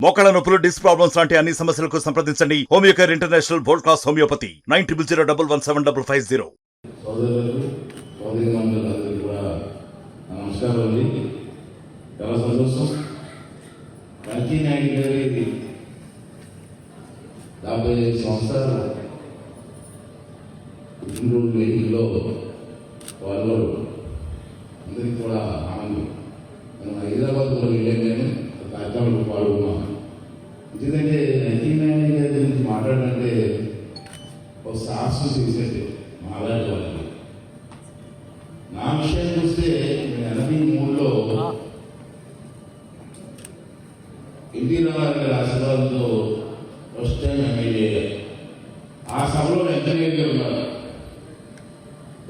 మోకాళ్ళ నొప్పులు, disc problems లాంటి అన్ని సమస్యలకు సంప్రదించండి Homeocare international world class homeopathy 9001171550. నమస్కారం అండి. చాలా సంతోషం. వెంకయ్యనాయుడు గారి 55 సంవత్సరాల పుట్టినరోజు వేదికలో వాళ్ళు అందరికీ కూడా ఆనందం. మనం హైదరాబాద్ కూడా వెళ్ళాను, నేను కార్యక్రమంలో పాల్గొన్నాను. ఎందుకంటే వెంకయ్యనాయుడు గారి గురించి మాట్లాడాలంటే ఒక సాహసం చేసేది మాలాంటి వాళ్ళకి. నా విషయానికి వస్తే నేను 83లో ఎన్టీ రామారావు గారి ఆశీర్వాదంతో ఫస్ట్ టైం ఎమ్మెల్యే. ఆ సభలో వెంకయ్య గారు ఉన్నారు.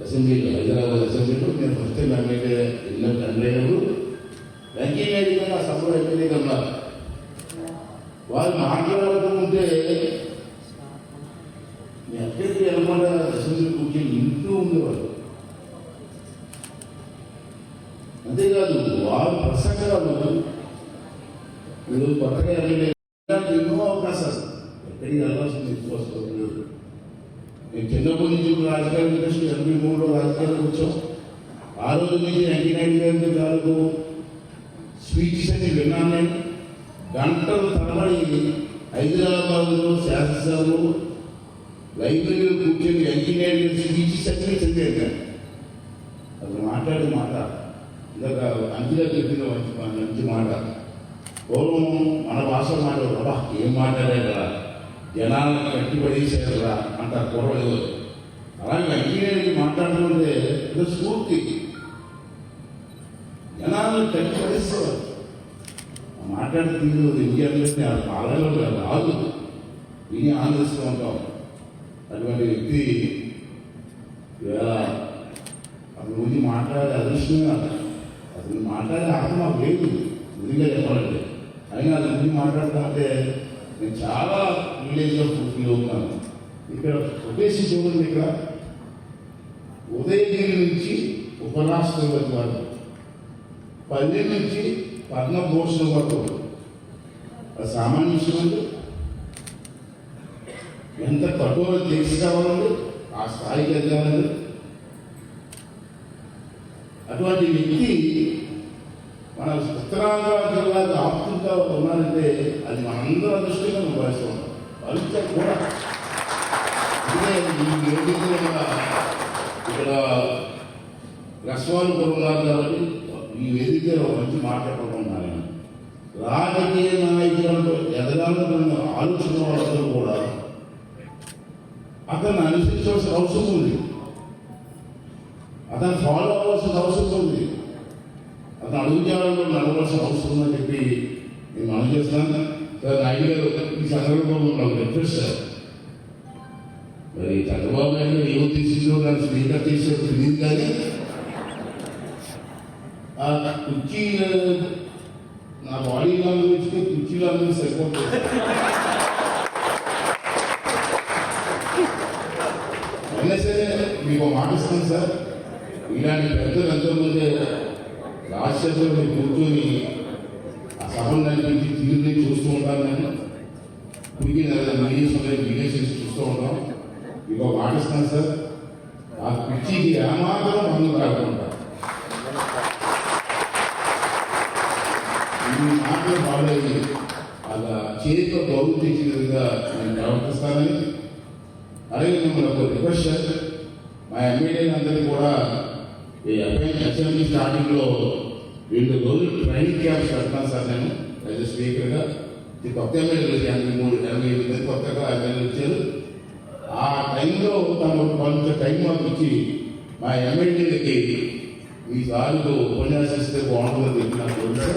అసెంబ్లీలో, హైదరాబాద్ అసెంబ్లీలో నేను ఫస్ట్ టైం ఎమ్మెల్యే వెళ్ళినప్పుడు అన్నయ్యప్పుడు వెంకయ్య నాయుడు గారు ఆ సభలో ఎమ్మెల్యేగా ఉన్నారు. వాళ్ళు మాట్లాడుతుంటే ఎక్కడికి వెళ్ళకుండా అసెంబ్లీ కూర్చొని ఇంటూ ఉండేవాళ్ళు. అంతేకాదు వారు ప్రసంగాలు మీరు కొత్తగా ఎమ్మెల్యే ఎన్నో అవకాశాలు ఎక్కడికి వెళ్ళాల్సింది వస్తుంది. మేము చిన్నప్పటి నుంచి రాజకీయాలు ఇంట్రెస్ట్ 83లో రాజకీయాలకు వచ్చాం. ఆ రోజు నుంచి వెంకయ్యనాయుడు గారి గారు స్పీచెస్ అని విన్నాను. నేను గంటలు తరబడి హైదరాబాద్లో శాసనసభలో లైబ్రరీలో కూర్చొని వెంకయ్యనాయుడు గారి స్పీచెస్ అన్నీ చదివాను. అతను మాట్లాడే మాట ఇందాక అంకిగా చెప్పిన మంచి మాట. పూర్వం మన భాష మాట్లాడు, ఏం మాట్లాడారా, జనాలను కట్టిపడేసారా అంటారు పూర్వం. అలాగే వెంకయ్యనాయుడు మాట్లాడుతుంటే ఏదో స్ఫూర్తి, జనాలను కట్టిపడేసేవారు. మాట్లాడే తీరు ఇండియాలో పాలనలో రాదు, విని ఆనందిస్తూ ఉంటాం. అటువంటి వ్యక్తి ఇవాళ అతని గురించి మాట్లాడే అదృష్టంగా, అతను మాట్లాడే ఆత్మ మాకు లేదు నిజంగా చెప్పాలంటే. అయినా అతని గురించి మాట్లాడుతుంటే నేను చాలా విలేజ్లో ఫీల్ అవుతున్నాను. ఇక్కడ ఉద్దేశం చూడండి, ఇక్కడ ఉదయగిరి నుంచి ఉపరాష్ట్రపతి వరకు, పల్లె నుంచి పద్మభూషణం వరకు సామాన్య విషయంలో ఎంత కఠోర చేసి కావాలండి, ఆ స్థాయికి ఎదగాలండి. అటువంటి వ్యక్తి మన ఉత్తరాంధ్ర జిల్లాకు ఆప్తుగా ఉన్నారంటే అది మనందరూ అదృష్టంగా మనం భావిస్తాం. భవిష్యత్ కూడా అంటే ఈ వేదికలో ఇక్కడ రస్వాలు కూడా ఉన్నారు కాబట్టి ఈ వేదికలో మంచి మాట్లాడుకుంటున్నారు. రాజకీయ నాయకులతో ఎదగాలన్న ఆలోచన వాళ్ళందరూ కూడా అతన్ని అనుసరించవలసిన అవసరం ఉంది, అతను ఫాలో అవ్వాల్సిన అవసరం ఉంది, అతను అడుగుజాలలో నడవలసిన అవసరం ఉందని చెప్పి నేను మనం చేస్తున్నాను. సార్ నాయుడు గారు ఈ సందర్భంలో నాకు రిక్వెస్ట్ సార్, మరి చంద్రబాబు నాయుడు ఏ ఉద్దేశంలో దాన్ని స్పీకర్ చేసేది తెలియదు, కానీ ఆ కుర్చీ నా బాడీ లాంగ్వేజ్కి కుర్చీ లాంగ్వేజ్ సరిపోతుంది. అయినా సరే మీకు మాట ఇస్తాను సార్, ఇలాంటి పెద్దలు ఎంతోమంది రాజ్యసభలో మీరు కూర్చొని ఆ సభను నడిపించి తీరుని చూస్తూ ఉంటాను. నేను విలేషన్స్ చూస్తూ ఉంటాం. మీకు మాట ఇస్తాను సార్, ఆ కుర్చీకి ఏమాత్రం మందు రాకుండా ఈ మాటలు బాగాలేదు, అలా చేతితో గౌరవం తెచ్చిన విధంగా నేను ప్రవర్తిస్తానని. అలాగే మిమ్మల్ని ఒక రిక్వెస్ట్ సార్, మా ఎమ్మెల్యేలు అందరికీ కూడా ఈ అసెంబ్లీ స్టార్టింగ్లో 2 రోజులు ట్రైనింగ్ క్యాంప్స్ పెడతాను సార్. నేను యాజ్ స్పీకర్గా ఈ కొత్త ఎమ్మెల్యేలు 83 మంది కొత్తగా ఎమ్మెల్యేలు వచ్చారు. ఆ టైంలో తను కొంత టైం మాకు ఇచ్చి మా ఎమ్మెల్యేలకి ఈ సార్లు ఉపన్యాసిస్తే బాగుంటుందని చెప్పి నాకు తెలుసు.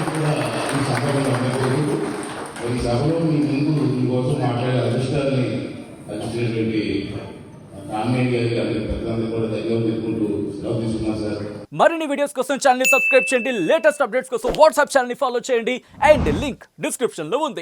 కూడా ఈ సభలో అందరూ ఈ సభలో మీ ముందు మీకోసం మాట్లాడే అదృష్టాన్ని అందించినటువంటి కామ్రేడ్ గారికి అందరి పెద్దలందరూ కూడా దగ్గర పెట్టుకుంటూ సెలవు తీసుకున్నాను సార్. మరిన్ని వీడియోస్ కోసం ఛానల్ ని సబ్స్క్రైబ్ చేయండి, లేటెస్ట్ అప్డేట్స్ కోసం వాట్సాప్ ఛానల్ ని ఫాలో చేయండి, అండ్ లింక్ డిస్క్రిప్షన్ లో ఉంది.